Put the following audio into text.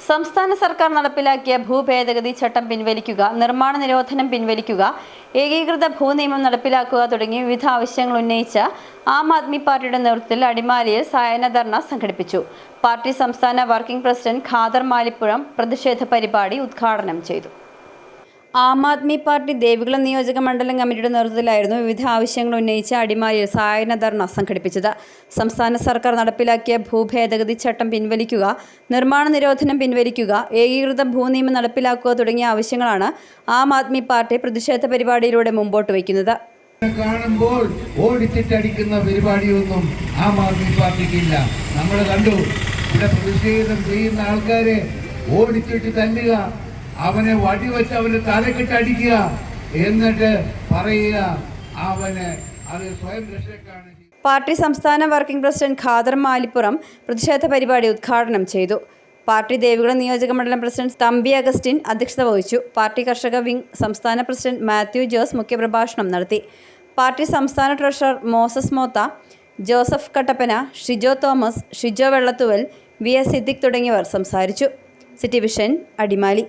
സംസ്ഥാന സർക്കാർ നടപ്പിലാക്കിയ ഭൂഭേദഗതി ചട്ടം പിൻവലിക്കുക, നിർമ്മാണ നിരോധനം പിൻവലിക്കുക, ഏകീകൃത ഭൂനിയമം നടപ്പിലാക്കുക തുടങ്ങി വിവിധ ആവശ്യങ്ങൾ ഉന്നയിച്ച ആം ആദ്മി പാർട്ടിയുടെ നേതൃത്വത്തിൽ അടിമാലിയിൽ സായാഹ്ന ധർണ സംഘടിപ്പിച്ചു. പാർട്ടി സംസ്ഥാന വർക്കിംഗ് പ്രസിഡന്റ് ഖാദർ മാലിപ്പുറം പ്രതിഷേധ പരിപാടി ഉദ്ഘാടനം ചെയ്തു. ആം ആദ്മി പാർട്ടി ദേവികുളം നിയോജക മണ്ഡലം കമ്മിറ്റിയുടെ നേതൃത്വത്തിലായിരുന്നു വിവിധ ആവശ്യങ്ങൾ ഉന്നയിച്ച അടിമാലിയിൽ സായാഹ്ന ധർണ സംഘടിപ്പിച്ചത്. സംസ്ഥാന സർക്കാർ നടപ്പിലാക്കിയ ഭൂഭേദഗതി ചട്ടം പിൻവലിക്കുക, നിർമ്മാണ നിരോധനം പിൻവലിക്കുക, ഏകീകൃത ഭൂനിയമം നടപ്പിലാക്കുക തുടങ്ങിയ ആവശ്യങ്ങളാണ് ആം ആദ്മി പാർട്ടി പ്രതിഷേധ പരിപാടിയിലൂടെ മുമ്പോട്ട് വയ്ക്കുന്നത്. കാണുമ്പോൾ ഓടിച്ചിട്ടടിക്കുന്ന പരിപാടിയൊന്നും ആം ആദ്മി പാർട്ടിക്കില്ല. നമ്മൾ കണ്ടു, ഇവിടെ പ്രതിഷേധം ചെയ്യുന്ന ആൾക്കാരെ ഓടിച്ചിട്ട് തല്ലുക, അവനെ വടിവെച്ച് അവന്റെ തലക്കിട്ടടിക്കുക, എന്നിട്ട് പറയുക അവന് അത് സ്വയം രക്ഷക്കാണ്. പാർട്ടി സംസ്ഥാന വർക്കിംഗ് പ്രസിഡന്റ് ഖാദർ മാലിപ്പുറം പ്രതിഷേധ പരിപാടി ഉദ്ഘാടനം ചെയ്തു. പാർട്ടി ദേവികുളം നിയോജക മണ്ഡലം പ്രസിഡന്റ് തമ്പി അഗസ്റ്റിൻ അധ്യക്ഷത വഹിച്ചു. പാർട്ടി കർഷക വിംഗ് സംസ്ഥാന പ്രസിഡന്റ് മാത്യു ജോസ് മുഖ്യപ്രഭാഷണം നടത്തി. പാർട്ടി സംസ്ഥാന treasurer Moses Motha, Joseph Kattappana, Shijo Thomas, Shijo Vellathuval, V S Siddique തുടങ്ങിയവർ സംസാരിച്ചു. City Vision, Adimali.